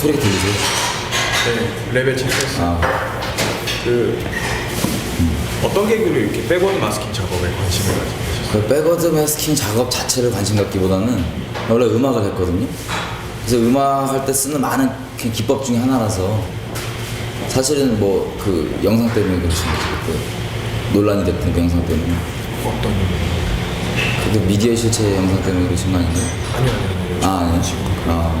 소리가 들리세요? 네, 레벨 체크했어요. 아, 어떤 계기로 이렇게 백워드 마스킹 작업에 관심을 가지고 계셨어요? 그 백워드 마스킹 작업 자체를 관심 갖기보다는 원래 음악을 했거든요. 그래서 음악 할 때 쓰는 많은 기법 중에 하나라서 사실은 뭐 그 영상 때문에 그러신 거죠. 그 논란이 됐던 그 영상 때문에. 어떤 그 미디어 실체 영상 때문에 그러신 거 아닌가요? 아니요. 아, 아니요. 지금 아,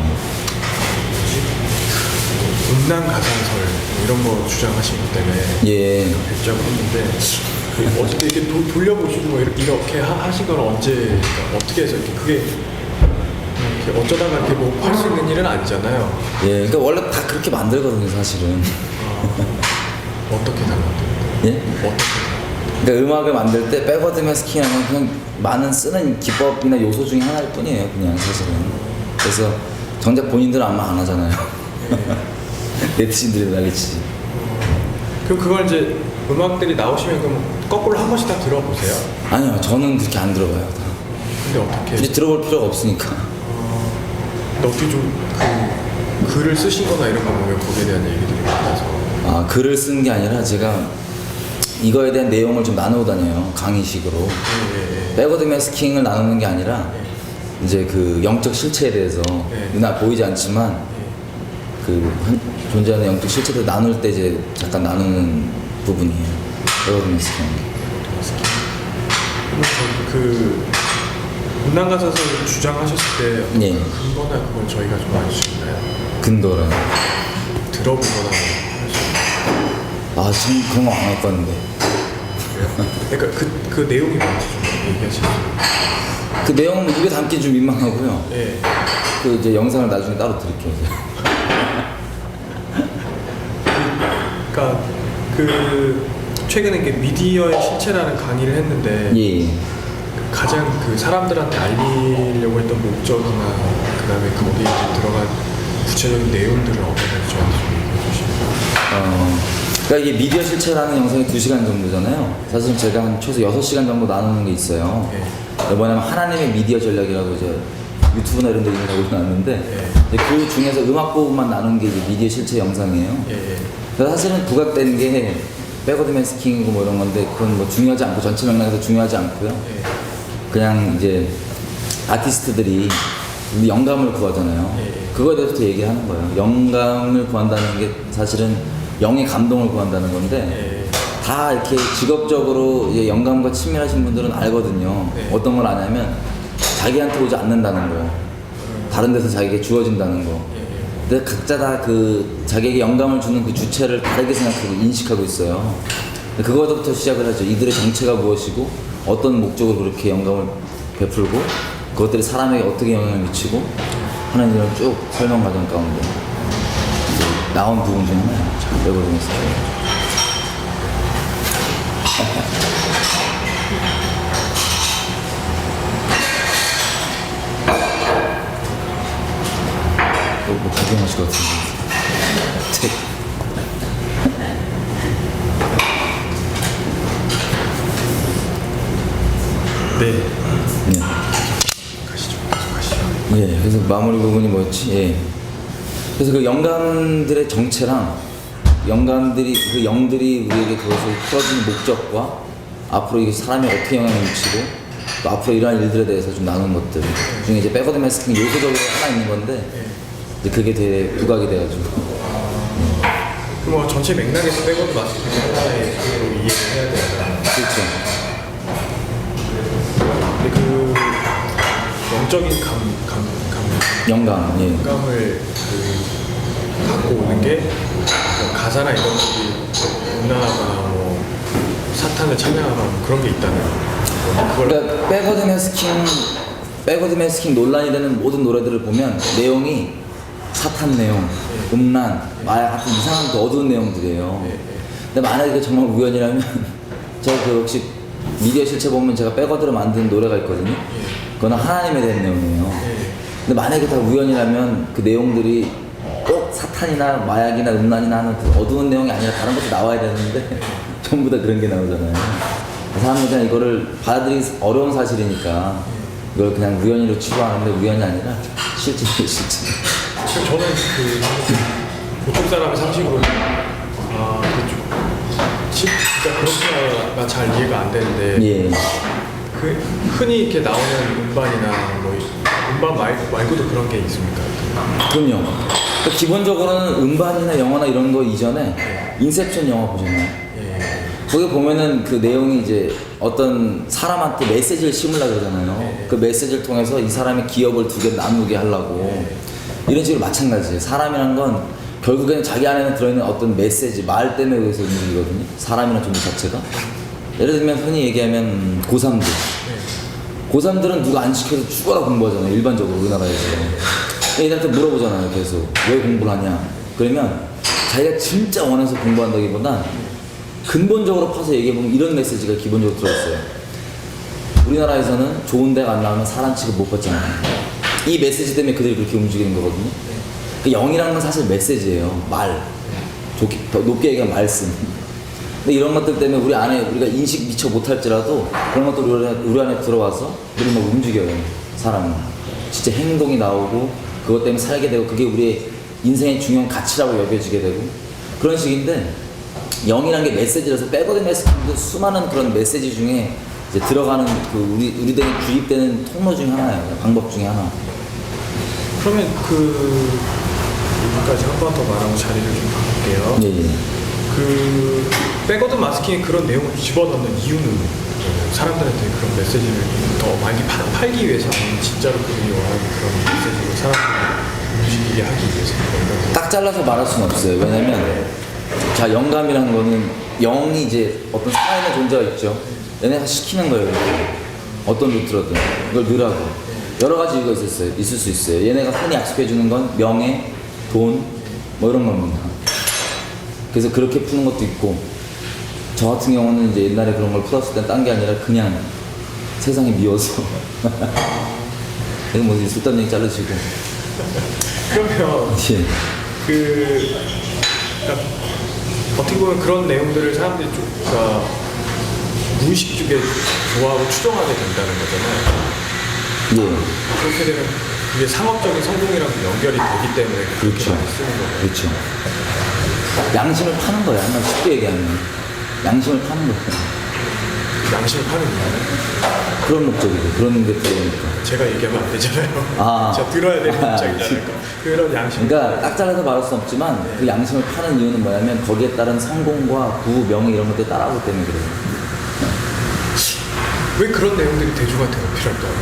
음란 가상설 뭐 이런 거 주장하신 것 때문에 예. 결정을 했는데 어쨌든 이렇게 돌려보시고 뭐 이렇게 하신 건 언제 그러니까 어떻게 해서 이렇게 그게 이렇게 어쩌다가 이렇게 뭐 할 수 있는 일은 아니잖아요. 예, 그러니까 원래 다 그렇게 만들거든요, 사실은. 어떻게 달라요? 예? 어떻게 그러니까 음악을 만들 때 백워드 마스킹하면 그냥 많은 쓰는 기법이나 요소 중에 하나일 뿐이에요, 그냥 사실은. 그래서 정작 본인들은 아마 안 하잖아요. 네티즌들이 난리치지. 그럼 그걸 이제 음악들이 나오시면 그럼 거꾸로 한 번씩 다 들어보세요? 아니요, 저는 그렇게 안 들어봐요. 다. 근데 어떻게 굳이 들어볼 필요가 없으니까. 근데 어떻게 좀 그 글을 쓰신 거나 이런 거 보면 거기에 대한 얘기들이 많아서 아, 글을 쓴 게 아니라 제가 이거에 대한 내용을 좀 나누고 다녀요, 강의식으로. 백워드 마스킹을 나누는 게 아니라 이제 그 영적 실체에 대해서 눈에 보이지 않지만 그 존재하는 영적 실체를 나눌 때 이제 잠깐 나누는 부분이에요. 백워드 마스킹. 그 음란 가사설을 주장하셨을 때 네. 근거나 그건 저희가 좀 알려주시나요? 근거라. 들어보거나 아, 지금 그런 거 안 갖고 왔는데. 그러니까 그 내용이 뭔지 좀 얘기하시죠. 그 내용은 입에 담기 좀 민망하고요. 네. 그 이제 영상을 나중에 따로 드릴게요. 그러니까 그 최근에 이게 미디어의 실체라는 강의를 했는데 예. 가장 그 사람들한테 알리려고 했던 목적이나 그다음에 거기에 이제 들어간 구체적인 내용들을 어떤 건지 저한테 좀 얘기해 주시면. 그러니까 이게 미디어 실체라는 영상이 2시간 정도잖아요. 사실 제가 한 최소 6시간 정도 나누는 게 있어요. 네. 뭐냐면 하나님의 미디어 전략이라고 이제 유튜브나 이런 데 이미 다 올려놨는데 그 중에서 음악 부분만 나눈 게 이제 미디어 실체 영상이에요. 그래서 사실은 부각된 게 백워드 마스킹이고 뭐 이런 건데 그건 뭐 중요하지 않고 전체 맥락에서 중요하지 않고요. 그냥 이제 아티스트들이 영감을 구하잖아요. 그거에 대해서 얘기하는 거예요. 영감을 구한다는 게 사실은 영의 감동을 구한다는 건데 다 이렇게 직업적으로 이제 영감과 친밀하신 분들은 알거든요. 어떤 걸 아냐면 자기한테 오지 않는다는 거예요. 다른 데서 자기에게 주어진다는 거. 근데 각자 다 그 자기에게 영감을 주는 그 주체를 다르게 생각하고 인식하고 있어요. 그거부터 시작을 하죠. 이들의 정체가 무엇이고 어떤 목적으로 그렇게 영감을 베풀고 그것들이 사람에게 어떻게 영향을 미치고 하는 이런 쭉 설명 과정 가운데 이제 나온 부분 중에 하나예요. 자, 외국인에서. 뭐 구경하실 것 같은데. 네. 가시죠. 가시죠. 예, 그래서 마무리 부분이 뭐였지? 예. 그래서 그 영감들의 정체랑 영감들이 그 영들이 우리에게 그것을 풀어주는 목적과 앞으로 이게 사람이 어떻게 영향을 미치고 또 앞으로 이러한 일들에 대해서 좀 나눈 것들 중에 이제 백워드 마스킹 요소적으로 하나 있는 건데 이제 그게 되게 부각이 돼가지고. 그럼 뭐 전체 맥락에서 백워드 마스킹 하나의 그로 이해를 해야 되잖아요. 그렇죠. 근데 그 영적인 영감, 예. 감을 그 갖고 오는 게 가사나 이런 것들이 음란하거나 뭐 사탄을 찬양하거나 뭐 그런 게 있다면 그걸 그러니까 백워드 마스킹 논란이 되는 모든 노래들을 보면 내용이 사탄 내용, 음란, 마약 같은 이상한 그 어두운 내용들이에요. 근데 만약에 정말 우연이라면 저 그 혹시 미디어 실체 보면 제가 백워드로 만든 노래가 있거든요. 그거는 하나님에 대한 내용이에요. 근데 만약에 다 우연이라면 그 내용들이 꼭 사탄이나 마약이나 음란이나 하는 그 어두운 내용이 아니라 다른 것도 나와야 되는데 전부 다 그런 게 나오잖아요. 사람들이 그냥 이거를 받아들이기 어려운 사실이니까 이걸 그냥 우연히로 치부하는데 우연이 아니라 실제. 저는 그쪽 사람의 상식으로 진짜 그렇게가 잘 이해가 안 되는데 예. 그 흔히 이렇게 나오는 음반이나 뭐 음반 말고도 그런 게 있습니까? 그럼요. 그러니까 기본적으로는 음반이나 영화나 이런 거 이전에 인셉션 영화 보셨나요? 예. 거기 보면은 그 내용이 이제 어떤 사람한테 메시지를 심으려고 그러잖아요. 그 메시지를 통해서 이 사람의 기업을 두 개 나누게 하려고 이런 식으로 마찬가지예요. 사람이란 건 결국에는 자기 안에는 들어있는 어떤 메시지, 말 때문에 의해서 움직이거든요. 사람이나 존재 자체가. 예를 들면 흔히 얘기하면 고3들. 고3들은 누가 안 시켜도 죽어라 공부하잖아요. 일반적으로 우리나라에서. 얘들한테 물어보잖아요. 계속 왜 공부를 하냐. 그러면 자기가 진짜 원해서 공부한다기보단 근본적으로 파서 얘기해보면 이런 메시지가 기본적으로 들어있어요. 우리나라에서는 좋은 데가 안 나오면 사람 취급 못 받잖아요. 이 메시지 때문에 그들이 그렇게 움직이는 거거든요. 그 영이라는 건 사실 메시지예요. 말. 더 높게 얘기하면 말씀. 근데 이런 것들 때문에 우리 안에 우리가 인식 미처 못할지라도 그런 것들이 우리 안에 들어와서 우리 막 움직여요. 사람은. 진짜 행동이 나오고 그것 때문에 살게 되고 그게 우리의 인생의 중요한 가치라고 여겨지게 되고 그런 식인데 영이라는 게 메시지라서 백워드 메시지도 수많은 그런 메시지 중에 이제 들어가는 그 우리들이 주입되는 통로 중에 하나예요. 방법 중에 하나. 그러면 여기까지 한 번 더 말하고 자리를 좀 바꿀게요. 예. 그 백워드 마스킹에 그런 내용을 집어넣는 이유는 사람들한테 그런 메시지를 더 많이 팔기 위해서 아니면 진짜로 그들이 원하는 그런 메시지를 사람들이 움직이게 하기 위해서 딱 잘라서 말할 수는 없어요. 왜냐면 자 영감이라는 거는 영이 이제 어떤 살아있는 존재가 있죠. 얘네가 시키는 거예요. 이렇게. 어떤 루트로든 이걸 넣으라고 여러 가지 이유가 있을 수 있어요. 얘네가 흔히 약속해 주는 건 명예, 돈, 뭐 이런 겁니다. 그래서 그렇게 푸는 것도 있고 저 같은 경우는 이제 옛날에 그런 걸 풀었을 땐 딴 게 아니라 그냥 세상에 미워서 이거 뭐 쓸데없는 얘기 자르시고 그러면 예. 그러니까 어떻게 보면 그런 내용들을 사람들이 그러니까 무의식 쪽에 좋아하고 추종하게 된다는 거잖아요. 예. 그렇게 되면 그게 상업적인 성공이랑 연결이 되기 때문에 그렇게 그렇죠. 많이 쓰는 거예요. 그렇죠. 양심을 파는 거예요. 한번 쉽게 얘기하면 양심을 파는 거예요. 양심을 파는 이유는 그런 목적이고 그런 게 들어오니까. 제가 얘기하면 안 되잖아요. 아. 제가 들어야 되는 입장이잖아요. 그런 양심. 그러니까 딱 잘라서 말할 수는 없지만 그 양심을 파는 이유는 뭐냐면 거기에 따른 성공과 부, 명예 이런 것들이 따라오기 때문에 그래요. 왜 그런 내용들이 대중한테 어필할까요?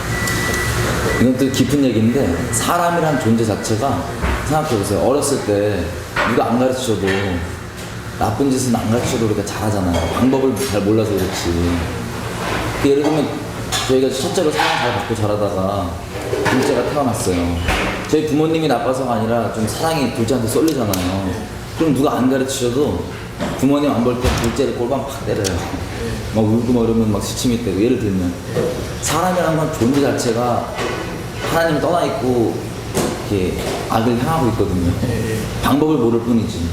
이건 또 깊은 얘기인데 사람이란 존재 자체가 생각해보세요. 어렸을 때 누가 안 가르쳐줘도 나쁜 짓은 안 가르쳐줘도 우리가 잘하잖아요. 방법을 잘 몰라서 그렇지. 예를 들면 저희가 첫째로 사랑 잘 받고 자라다가 둘째가 태어났어요. 저희 부모님이 나빠서가 아니라 좀 사랑이 둘째한테 쏠리잖아요. 그럼 누가 안 가르쳐줘도 부모님 안 볼 때 둘째를 골반 팍 때려요. 막 울고 막 이러면 막 시침이 되고. 예를 들면 사람이라는 건 존재 자체가 하나님 떠나 있고 이렇게 악을 향하고 있거든요. 방법을 모를 뿐이지.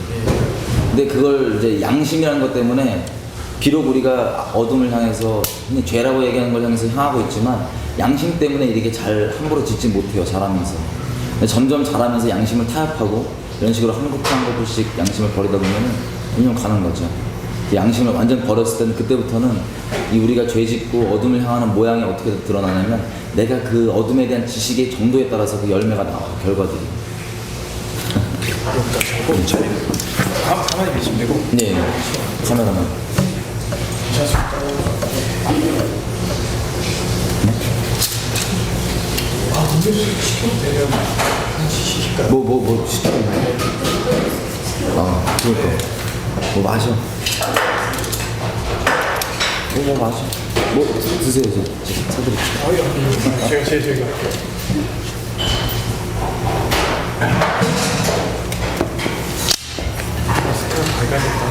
근데 그걸 이제 양심이라는 것 때문에 비록 우리가 어둠을 향해서 흔히 죄라고 얘기하는 걸 향해서 향하고 있지만 양심 때문에 이렇게 잘 함부로 짓지 못해요. 자라면서. 근데 점점 자라면서 양심을 타협하고 이런 식으로 한 코프 한 코프씩 양심을 버리다 보면은 운영 가는 거죠. 양심을 완전 버렸을 때는 그때부터는 이 우리가 죄 짓고 어둠을 향하는 모양이 어떻게 드러나냐면 내가 그 어둠에 대한 지식의 정도에 따라서 그 열매가 나와요. 결과들이. 그럼 자리를 가만히 계시면 되고. 네. 카메라만. 음료수 시키면 되면 같이 시킬까요? 뭐 시키면 돼? 아, 그러니까. 뭐 마셔. 뭐 마셔. 뭐 드세요. 제가 사드릴게요. 제가 마스크가 밝아졌다.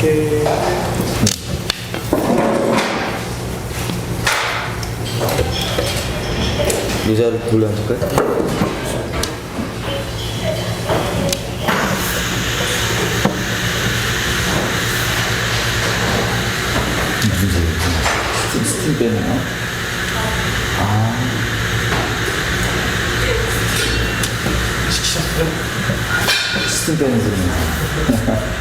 갈게. 의자를 돌려앉을까요? 무슨 소리야? 스팀 빼는 거? 시키셨어요? 스팀 빼는 소리야.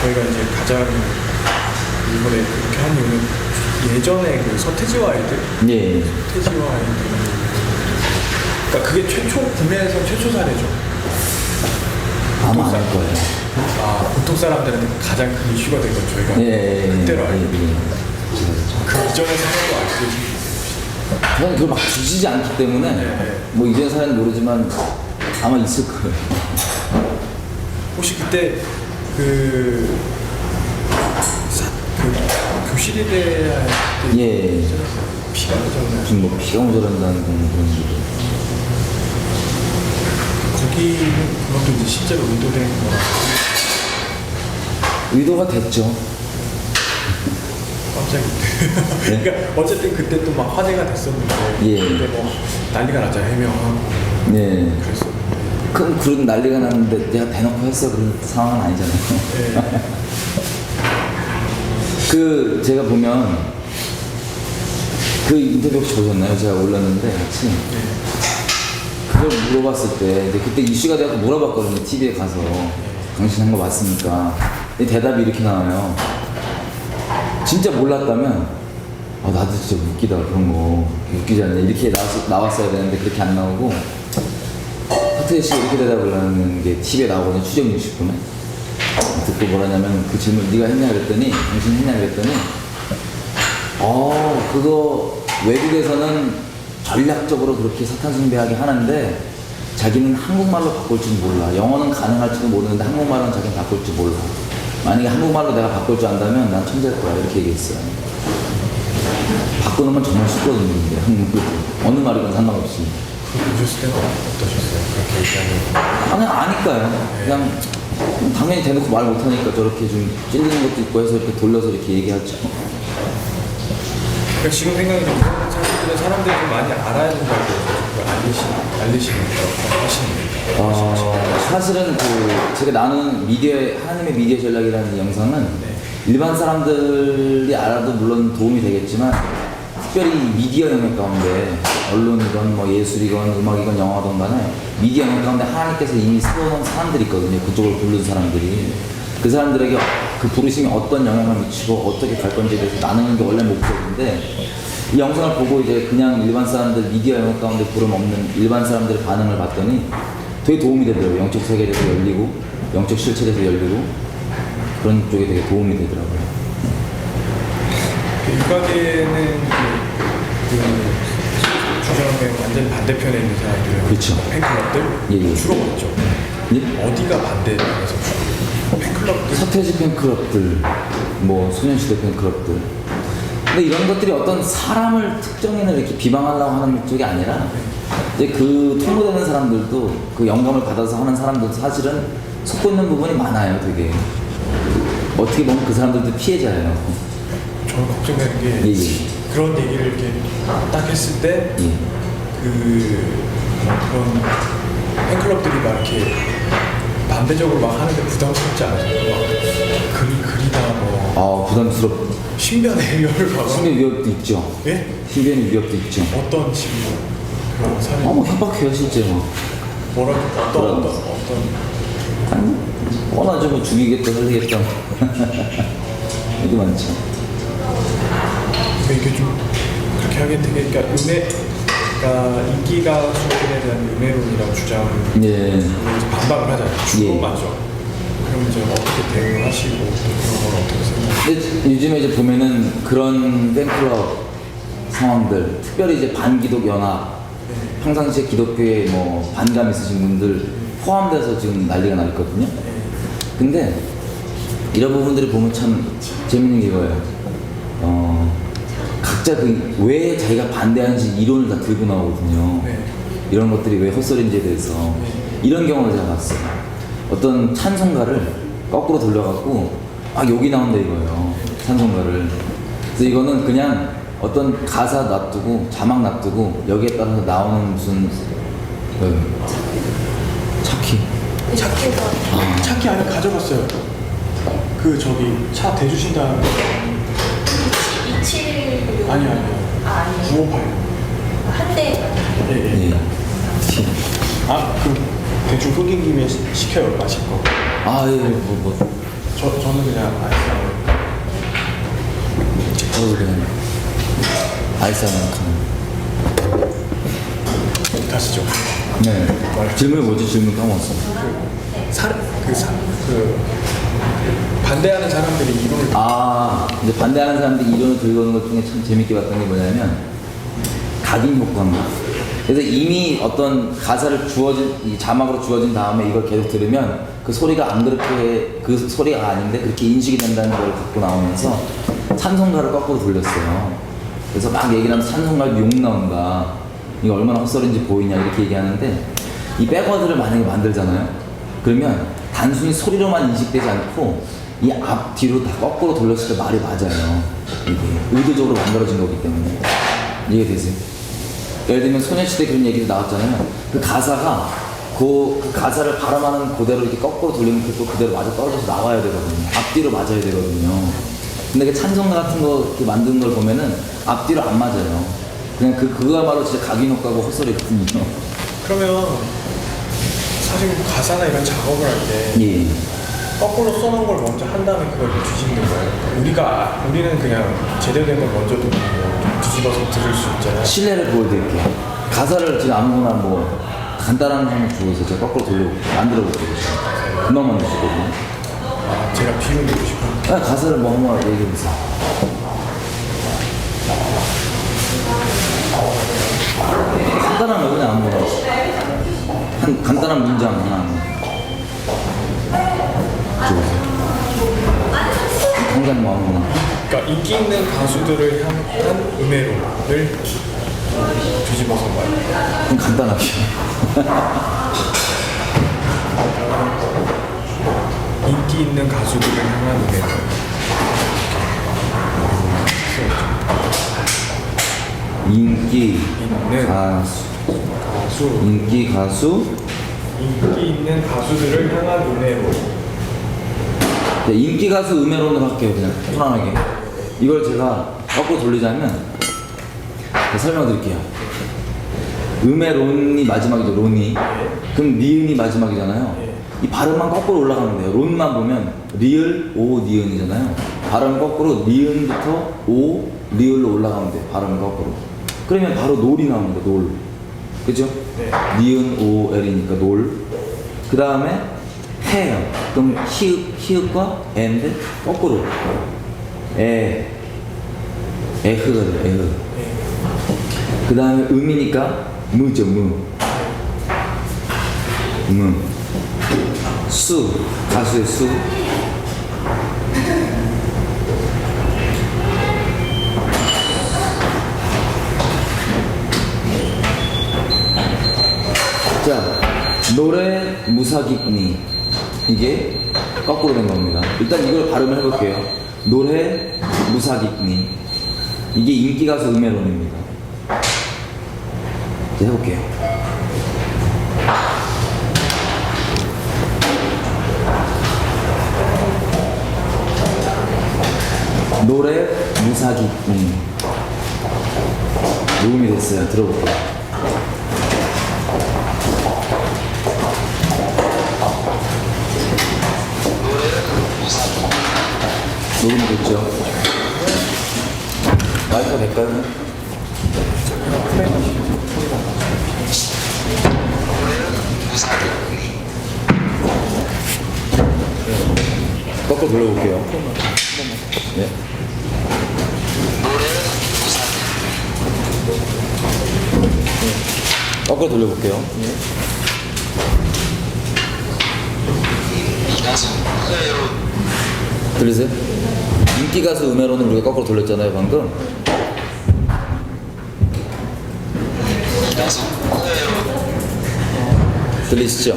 저희가 이제 가장 이번에 그렇게 한 이유는 예전에 그 서태지와 아이들, 예. 서태지와 아이들, 그러니까 그게 최초 국내에서 최초 사례죠. 아마 안 할 거예요. 보통 사람들한테 가장 큰 이슈가 된 건 저희가 그때로 알고 그 이전의 사례도 알고 계십니다. 저는 그걸 막 주시지 않기 때문에 뭐 이전 사례는 모르지만 아마 있을 거예요. 혹시 그때 그 교실에 대한 예. 피가 나잖아요. 무슨 뭐 피가 모자란다는 그런 거. 거기는 그것도 이제 실제로 의도된 거라. 의도가 됐죠. 깜짝이야. 그러니까 어쨌든 그때 또 막 화제가 됐었는데 예. 그때 뭐 난리가 나자 해명하고 네. 그랬었는데 그런 난리가 났는데 내가 대놓고 했어 그런 상황은 아니잖아요. 네. 그 제가 보면 그 인터뷰 혹시 보셨나요? 제가 올렸는데 같이 그걸 물어봤을 때 이제 그때 이슈가 돼서 물어봤거든요. TV에 가서 당신 한 거 맞습니까? 근데 대답이 이렇게 나와요. 진짜 몰랐다면 나도 진짜 웃기다 그런 거 웃기지 않냐 이렇게 나왔어야 되는데 그렇게 안 나오고 서태지 씨가 이렇게 대답을 하는 게 TV에 나오거든요. 추정 60분에 듣고 뭐라냐면 그 질문 네가 했냐 그랬더니 당신 했냐 그랬더니 그거 외국에서는 전략적으로 그렇게 사탄 숭배하게 하는데 자기는 한국말로 바꿀 줄 몰라. 영어는 가능할지도 모르는데 한국말로는 자기는 바꿀 줄 몰라. 만약에 한국말로 내가 바꿀 줄 안다면 난 천재일 거야 이렇게 얘기했어요. 바꾸는 건 정말 쉽거든요. 근데 한국말로 어느 말이건 상관없이. 그거 보셨을 때는 어떠셨어요? 그렇게 얘기하는 그냥 아니까요. 그냥 당연히 대놓고 말 못하니까 저렇게 좀 찔리는 것도 있고 해서 이렇게 돌려서 이렇게 얘기하죠. 그러니까 지금 생각해보면 사실은 사람들이 좀 많이 알아야 된다고 알리시는 거 하시는 사실은 제가 나누는 하나님의 미디어 전략이라는 영상은 일반 사람들이 알아도 물론 도움이 되겠지만 특별히 미디어 영역 가운데 언론이건 뭐 예술이건 음악이건 영화든 간에 미디어 영역 가운데 하나님께서 이미 세워놓은 사람들이 있거든요. 그쪽을 부르는 사람들이. 그 사람들에게 그 부르심이 어떤 영향을 미치고 어떻게 갈 건지에 대해서 나누는 게 원래 목표인데 이 영상을 보고 이제 그냥 일반 사람들 미디어 영역 가운데 부름 없는 일반 사람들의 반응을 봤더니 되게 도움이 되더라고요. 영적 세계에 대해서 열리고 영적 실체에 대해서 열리고 그런 쪽에 되게 도움이 되더라고요. 일각에는 주장의 완전 반대편에 있는 사람들은 그렇죠. 팬클럽들 주로 있죠. 예? 어디가 반대에서 팬클럽들? 서태지 팬클럽들, 뭐 소년시대 팬클럽들. 근데 이런 것들이 어떤 사람을 특정인을 이렇게 비방하려고 하는 목적이 아니라 이제 그 통로되는 사람들도 그 영감을 받아서 하는 사람들도 사실은 속고 있는 부분이 많아요, 되게. 어떻게 보면 그 사람들도 피해자예요. 저는 걱정되는 게 그런 얘기를 이렇게 딱 했을 때 그런 팬클럽들이 막 이렇게 반대적으로 막 하는데 부담스럽지 않아요? 막 그리다 뭐 신변의 위협을 받아. 신변 위협도 있죠. 예? 신변의 위협도 있죠. 어떤 식으로 그런 사례? 뭐 협박해요, 실제 뭐. 뭐라고? 어떤 아니, 뻔하죠. 뭐 죽이겠다, 살리겠다. 이게 많죠. 이게 좀 그렇게 하긴 되게 그러니까 인기 가수들에 대한 음해론이라고 주장을 반박을 하잖아요. 주로 맞죠. 그럼 이제 어떻게 대응을 하시고 그런 걸 어떻게 생각하세요? 근데 요즘에 이제 보면은 그런 팬클럽 상황들, 특별히 이제 반기독 연합, 평상시에 기독교에 뭐 반감 있으신 분들 포함돼서 지금 난리가 나 있거든요. 근데 이런 부분들을 보면 참 재밌는 게 이거예요. 각자 왜 자기가 반대하는지 이론을 다 들고 나오거든요. 네. 이런 것들이 왜 헛소리인지에 대해서 이런 경우를 제가 봤어요. 어떤 찬송가를 거꾸로 돌려갖고 여기 나온다 이거예요. 찬송가를. 그래서 이거는 그냥 어떤 가사 놔두고 자막 놔두고 여기에 따라서 나오는 무슨 차키. 차키 안에 가져갔어요. 그 저기 차 대주신다는 276 아니 아니요. 958. 한 대. 예. 예. 그 대충 끊긴 김에 시켜요 마실 거. 예. 저는 그냥 아이스하고. 그냥 아이스 아메리카노. 가시죠. 네. 질문이 뭐지? 질문 까먹었어. 반대하는 사람들이 이론을 이제 반대하는 사람들이 이론을 들고 오는 것 중에 참 재밌게 봤던 게 뭐냐면 각인 효과인가. 그래서 이미 어떤 가사를 이 자막으로 주어진 다음에 이걸 계속 들으면 그 소리가 안 그렇게 그 소리가 아닌데 그렇게 인식이 된다는 걸 갖고 나오면서 찬송가를 거꾸로 돌렸어요. 그래서 막 얘기를 하면서 찬송가에 욕 나온다. 이거 얼마나 헛소리인지 보이냐 이렇게 얘기하는데 이 백워드를 만약에 만들잖아요. 그러면 단순히 소리로만 인식되지 않고 이 앞뒤로 다 거꾸로 돌렸을 때 말이 맞아요. 이게 의도적으로 만들어진 거기 때문에. 이해되세요? 예를 들면 소녀시대 그런 얘기도 나왔잖아요. 그 가사가 그 가사를 발음하는 그대로 이렇게 거꾸로 돌리면 또 그대로 맞아 떨어져서 나와야 되거든요. 앞뒤로 맞아야 되거든요. 근데 그 찬송가 같은 거 이렇게 만드는 걸 보면은 앞뒤로 안 맞아요. 그냥 그거야말로 진짜 각인 효과고 헛소리거든요. 그러면 사실 가사나 이런 작업을 할 때 예. 거꾸로 써놓은 걸 먼저 한 다음에 그걸 뒤집는 거예요. 우리는 그냥 제대로 된 걸 먼저 듣고 뒤집어서 들을 수 있잖아요. 신뢰를 보여드릴게요. 가사를 지금 아무거나 뭐 간단한 거 한번 주어서 제가 거꾸로 만들어 볼게요. 금방 만들 수 있거든요. 제가 비유 내고 싶은. 가사를 뭐 한번 얘기해 보세요. 간단한 거 그냥 아무거나. 간단한 문장 하나. 줘보세요. 당장 뭐 아무거나. 그러니까 인기 있는 가수들을 향한 음해로를 뒤집어서 말이에요. 좀 간단하게. 인기 있는 가수들을 향한 음해로. 인기 있는 가수. 인기 가수. 인기 있는 가수들을 향한 음해로. 네, 인기 가수 음해론으로 할게요. 그냥 편안하게. 이걸 제가 거꾸로 돌리자면 설명드릴게요. 음해론이 마지막이죠. 론이. 그럼 니은이 마지막이잖아요. 이 발음만 거꾸로 올라가면 돼요. 론만 보면 리을, 오, 니은이잖아요. 발음 거꾸로 니은부터 오, 리을로 올라가면 돼요. 발음 거꾸로. 그러면 바로 놀이 나옵니다. 놀. 그죠? 네. 니은, 오, 엘이니까 놀. 그 다음에 해요. 그럼 히읗과 에인데 거꾸로. 에흐가 돼요. 에흐. 그 다음에 음이니까 무죠. 무. 수. 가수의 수. 자, 노래 무사기니. 이게 거꾸로 된 겁니다. 일단 이걸 발음을 해볼게요. 노래 무사기니. 이게 인기가수 음해론입니다. 이제 해볼게요. 노래 무사기니. 녹음이 됐어요. 들어볼게요. 녹음이 됐죠? 마이크가 될까요? 거꾸로 돌려볼게요. 네. 거꾸로 돌려볼게요. 들리세요? 인기 가수 음해론을 우리가 거꾸로 돌렸잖아요, 방금. 들리시죠?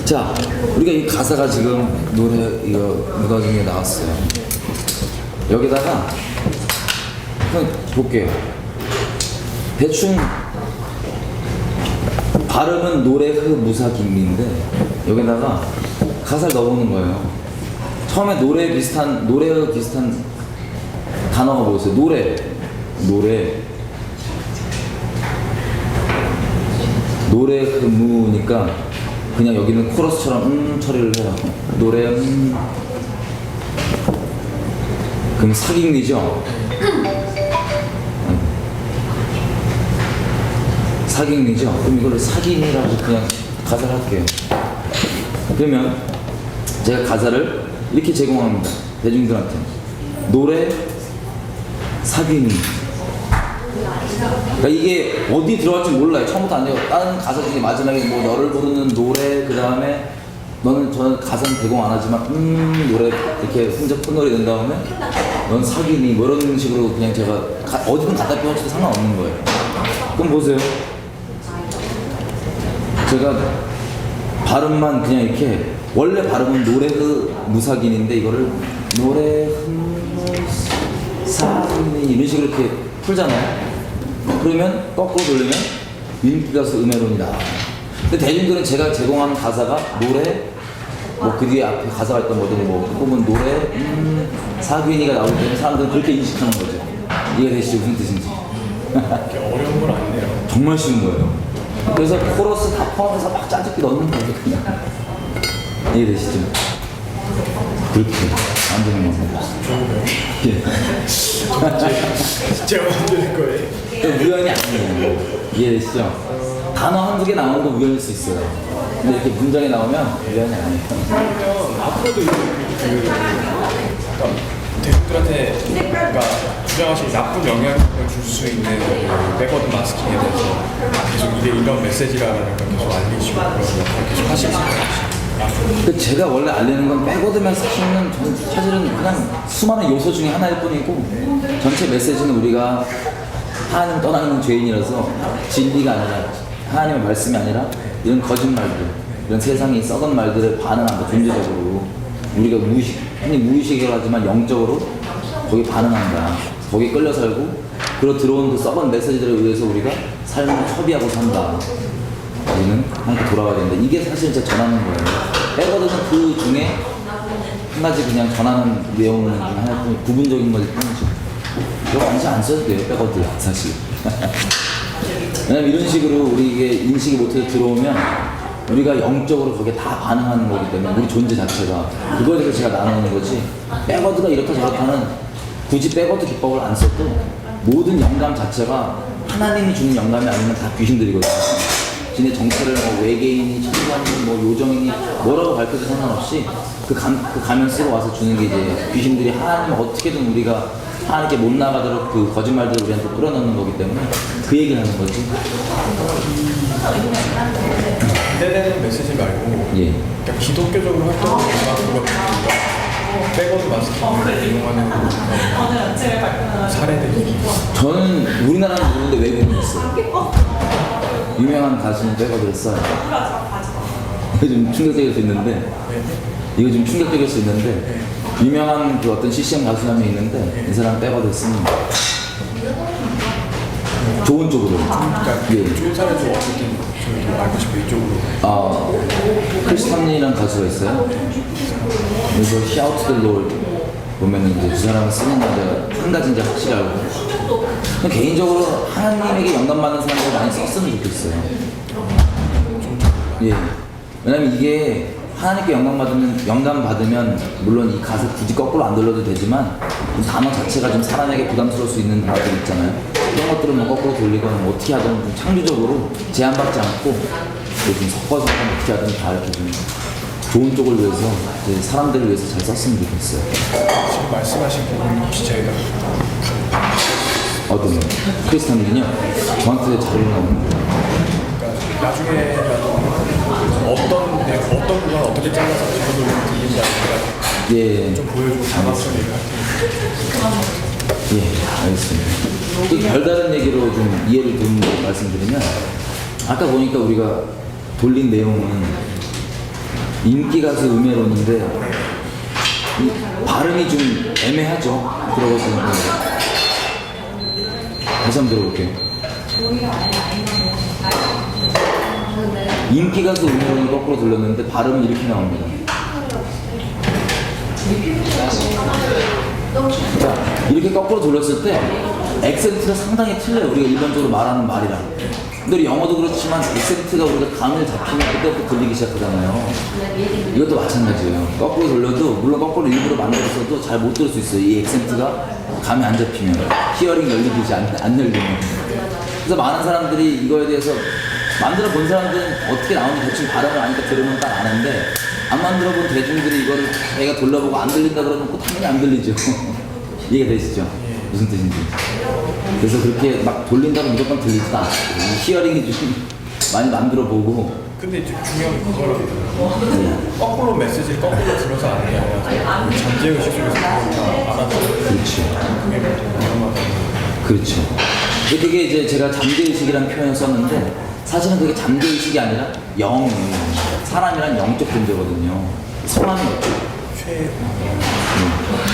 자, 우리가 이 가사가 지금 노래 이거 무더 중에 나왔어요. 여기다가 한번 볼게요. 대충 발음은 노래 무사김인데 여기다가 가사를 넣어보는 거예요. 처음에 노래와 비슷한 단어가 뭐였어요? 노래 무니까 그냥 여기는 코러스처럼 처리를 해요. 노래 그럼 사깅리죠? 사깅리죠? 그럼 이거를 사깅이라고 그냥 가사를 할게요. 그러면 제가 가사를 이렇게 제공합니다. 대중들한테 노래 사깅리. 그러니까 이게 어디 들어갈지 몰라요. 처음부터 안 돼요. 다른 가사 중에 마지막에 뭐 너를 부르는 노래, 그 다음에 저는 가사는 제공 안 하지만 노래 이렇게 혼자 콧노래 낸 다음에 넌 사귀니 뭐 이런 식으로 그냥 제가 어디든 갖다 펴도 상관없는 거예요. 그럼 보세요. 제가 발음만 그냥 이렇게 원래 발음은 노래 무사긴인데 이거를 노래 사귀니 이런 식으로 이렇게 풀잖아요. 그러면 거꾸로 돌리면 인기 가수 음해론이 나와요. 근데 대중들은 제가 제공하는 가사가 노래 뭐 그 뒤에 앞에 가사가 있던 뭐든 뭐 보면 노래 사귀니가 나오기 때문에 사람들은 그렇게 인식하는 거죠. 이해되시죠? 무슨 뜻인지. 어려운 건 아니네요. 정말 쉬운 거예요. 그래서 코러스 다 포함해서 막 짜집기 넣는 거예요. 그냥. 이해되시죠? 그렇게 안 되는 겁니다. 예. 제가 만드는 거예요. 우연이 아니에요. 이해되시죠? 단어 한두 개 나오는 거 우연일 수 있어요. 근데 이렇게 문장이 나오면 우연이 아니에요. 그러면 앞으로도 대중들한테 그러니까 주장하신 나쁜 영향을 줄 수 있는 백워드 마스킹에 대해서 계속 이게 이런 메시지라는 걸 계속 알리시고 그런 걸 계속 하실 거예요. 제가 원래 알리는 건 백워드만 스키는 사실은 그냥 수많은 요소 중에 하나일 뿐이고 전체 메시지는 우리가 하나님 떠나는 죄인이라서 진리가 아니라 하나님의 말씀이 아니라 이런 거짓말들, 이런 세상이 썩은 말들을 반응한다. 존재적으로 우리가 흔히 무의식으로 하지만 영적으로 거기 반응한다. 거기 끌려 살고 그리고 들어온 그 썩은 메시지들에 의해서 우리가 삶을 협의하고 산다. 우리는 하나님께 돌아가야 된다. 이게 사실 제가 전하는 거예요. 백워드는 그 중에 한 가지 그냥 전하는 내용은 하나뿐 부분적인 거일 뿐이죠. 이거 완전 안 써도 돼요. 백워드 사실. 왜냐면 이런 식으로 우리 이게 인식이 못해서 들어오면 우리가 영적으로 거기에 다 반응하는 거기 때문에 우리 존재 자체가 그거에 대해서 제가 나누는 거지. 백워드가 이렇다 저렇다는 굳이 백워드 기법을 안 써도 모든 영감 자체가 하나님이 주는 영감이 아니면 다 귀신들이거든요. 지네 정체를 뭐 외계인이 천사니 뭐 요정이니 뭐라고 밝혀도 상관없이 그 가면 쓰고 와서 주는 게 이제 귀신들이 하나님을 어떻게든 우리가 하나님께 못 나가도록 그 거짓말들을 우리한테 끌어넣는 거기 때문에 그 얘기를 하는 거지. 기대되는 메시지 말고 예. 그러니까 기독교적으로 활동하는 백워드 마스킹을 이용하는 사례들이 저는 우리나라는 모르는데 외국인이 있어요. 유명한 가수는 백워드를 써요. 이거 좀 충격적일 수 있는데 유명한 그 어떤 CCM 가수 한 명 있는데 이 사람 백워드를 씁니다. 좋은 쪽으로. 예. 좋은 사례 좀 어떻게 저희도 알고 싶어요. 이쪽으로. 크리스탄이라는 가수가 있어요. 그래서 Shout to the Lord 보면은 이제 그 사람을 쓰는 남자가 한 가지 이제 확실히 알고. 개인적으로 하나님에게 영감 받는 사람들 많이 썼으면 좋겠어요. 예. 왜냐면 이게 하나님께 영감 받으면 물론 이 가사 굳이 거꾸로 안 들려도 되지만 이 단어 자체가 좀 사람에게 부담스러울 수 있는 단어들 있잖아요. 그런 것들은 뭐 거꾸로 돌리거나 뭐 어떻게 하든 좀 창조적으로 제한받지 않고 좀 섞어서 어떻게 하든 다 이렇게 좀 좋은 쪽을 위해서 이제 사람들을 위해서 잘 썼으면 좋겠어요. 지금 말씀하신 부분 혹시 저희가 어떤 크리스탄들은요? 저한테 잘 올라오는 그러니까 나중에라도 어떤 부분 어떻게 잘라서 기본으로 들린다 예. 좀 보여주고 자막처리를 할게요. 예, 알겠습니다. 또 별다른 얘기로 좀 이해를 돕는 말씀드리면 아까 보니까 우리가 돌린 내용은 인기 가수 음해론인데 이 발음이 좀 애매하죠. 들어보시는 분들 다시 한번 들어볼게요. 인기 가수 음해론을 거꾸로 돌렸는데 발음은 이렇게 나옵니다. 자, 이렇게 거꾸로 돌렸을 때 액센트가 상당히 틀려요. 우리가 일반적으로 말하는 말이랑. 근데 영어도 그렇지만 액센트가 우리가 감을 잡히면 그때부터 들리기 시작하잖아요. 이것도 마찬가지예요. 거꾸로 돌려도 물론 거꾸로 일부러 만들었어도 잘 못 들을 수 있어요. 이 액센트가 감이 안 잡히면 히어링 열리듯이 안 열리면. 그래서 많은 사람들이 이거에 대해서 만들어 본 사람들은 어떻게 나오는지 대충 발음을 아니까 들으면 딱 아는데 안 만들어 본 대중들이 이거를 자기가 돌려보고 안 들린다 그러면 꼭 당연히 안 들리죠. 이해가 되시죠? 무슨 뜻인지. 그래서 그렇게 막 돌린다고 무조건 들리지도 않아요. 히어링이 좀 많이 만들어 보고. 근데 이제 중요한 건 그거라고. 거꾸로 메시지를 거꾸로 들어서 아는 게 아니라 잠재의식 속에서 그걸 다 알아듣는. 그렇죠. 그게 위험하다. 그렇죠. 근데 그게 이제 제가 잠재의식이라는 표현을 썼는데 사실은 그게 잠재의식이 아니라 영이에요. 사람이란 영적 존재거든요. 성함이 없죠.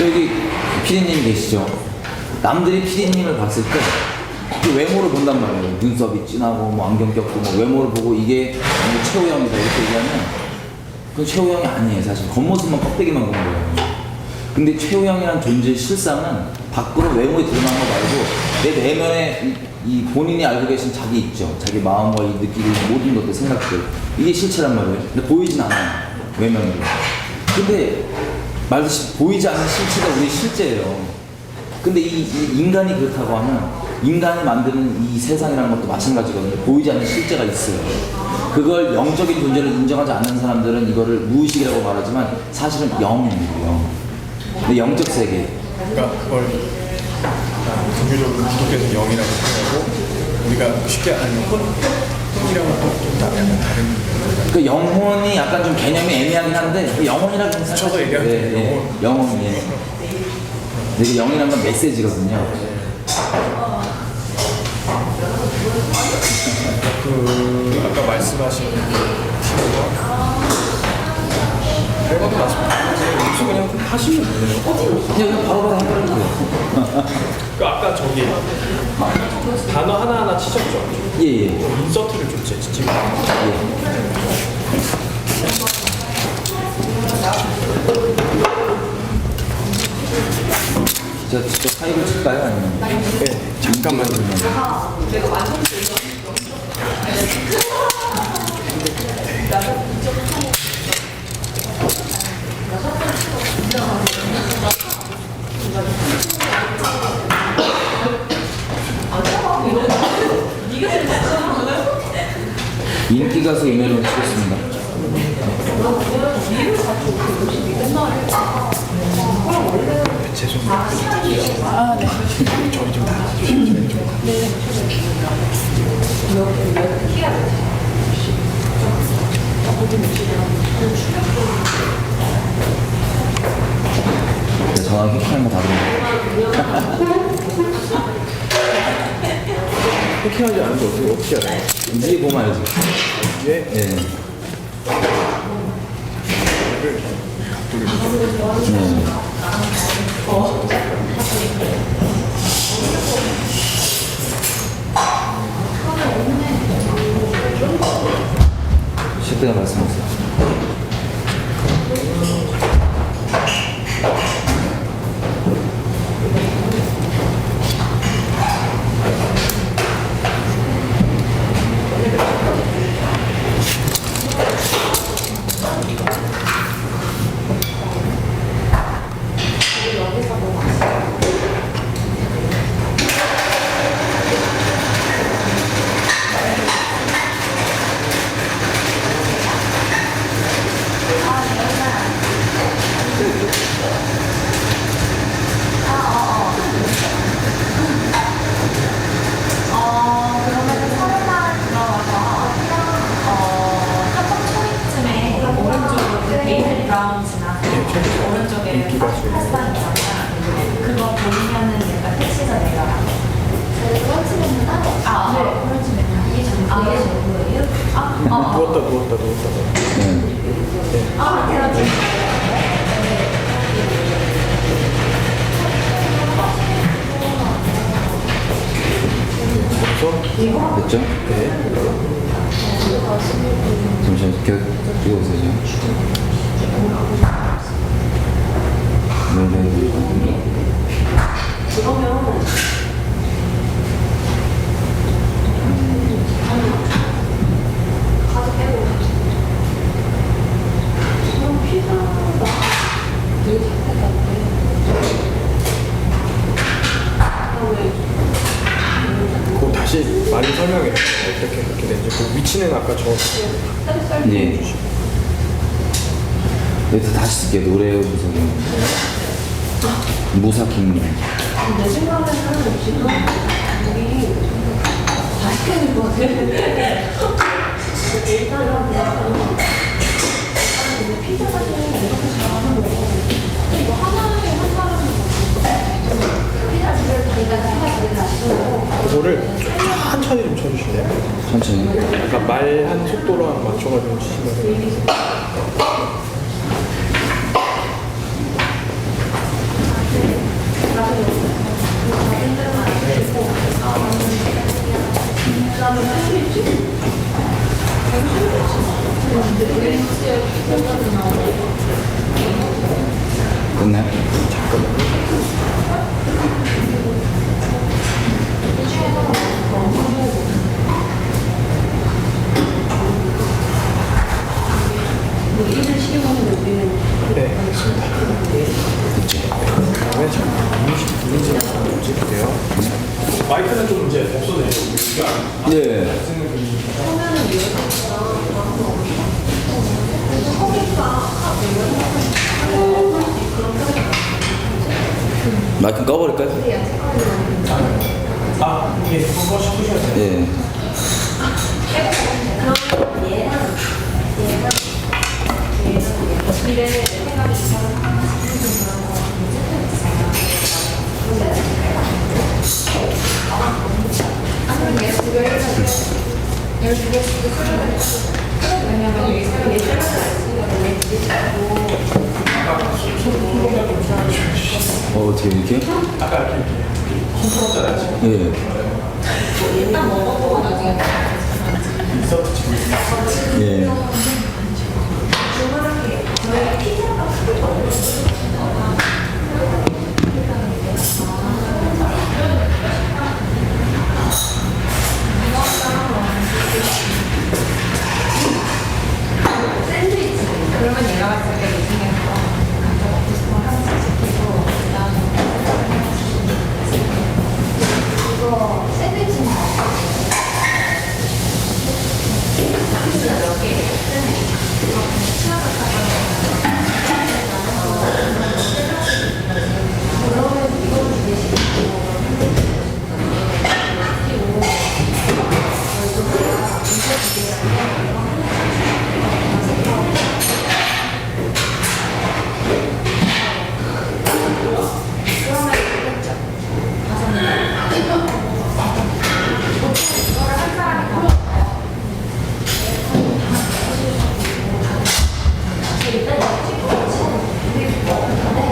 여기 피디님이 계시죠. 남들이 피디님을 봤을 때 그 외모를 본단 말이에요. 눈썹이 진하고 뭐 안경 꼈고 뭐 외모를 보고 이게 최우영이다 이렇게 얘기하면 그건 최우영이 아니에요. 사실 겉모습만 껍데기만 본 거예요. 근데 최우영이라는 존재의 실상은 밖으로 외모에 드러난 거 말고 내 내면에 이 본인이 알고 계신 자기 있죠. 자기 마음과 이 느끼고 모든 것들 생각들 이게 실체란 말이에요. 근데 보이진 않아요. 외면으로. 근데 말듯이 보이지 않는 실체가 우리 실제예요. 근데 이 인간이 그렇다고 하면 인간이 만드는 이 세상이라는 것도 마찬가지거든요. 보이지 않는 실제가 있어요. 그걸 영적인 존재를 인정하지 않는 사람들은 이거를 무의식이라고 말하지만 사실은 영이에요. 근데 영적 세계. 그러니까 그걸 종교적으로 기독교에서 영이라고 표현하고 우리가 쉽게 아는 혼이랑은 좀 약간 다른. 그 영혼이 약간 좀 개념이 애매하긴 한데 그 영혼이라고 저도 얘기하는데 영혼이. 되게 영이라는 건 메시지거든요. 그 아까 말씀하신 백어도 말씀하신 혹시 그냥 하시면 돼요. 그냥 바로바로 해버리면 돼요. 그 아까 저기 단어 하나하나 치셨죠? 예예. 인서트를 좀 찍어요. 제가 직접 타입을 칠까요? 아니면? 네, 잠깐만. 인기 가수 음해론 치겠습니다. 죄송합니다. 아, 네. 저희 좀 닫아주시면 좀. 네. 전화 해킹하는 거 다릅니다. 해킹하지 않은데 어떻게 알아요? 위에 보면 알지? 예? 예. 실때가 말씀하세요. 누웠다. 됐죠? 잠시만 끼워보세요. 그거 다시 많이 설명해. 어떻게 그렇게 된지. 그 위치는 아까 저 예. 여기서 다시 쓸게요. 노래 구성이. 무사킹. 내 생각에는 지금 우리 맛있게 될 것 같아. 일단은 근데 피자 사진을 이렇게 잘하는 거 이거 하나에 한 사람은 피자 집을 다니까 그거를 천천히 좀 쳐주실래요? 천천히. 약간 말하는 속도랑 맞춰가지고 치시면 됐나요? 네, 알겠습니다. 그다음에 이미지를 한번 찍을게요. 마이크는 좀 이제 없어져요. 예. 마이크 꺼버릴까요? 아, 이게 한번 시키셔야 돼요. 예. 어떻게 이렇게? 아까 이렇게 힘들었잖아요, 지금. 예. 인서트 지금 예. 그러면 내가 봤을 때 이 중에서 감정 없으시고 하나씩 시키고 이거 샌드위치는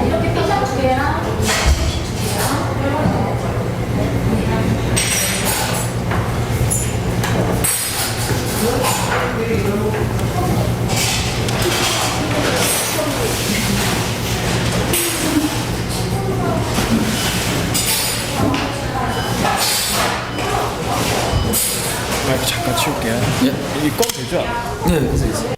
이렇게 피자 두 개랑 마이크 잠깐 치울게요. 예. 이거 꺼도 되죠? 예, 그래서 있어요.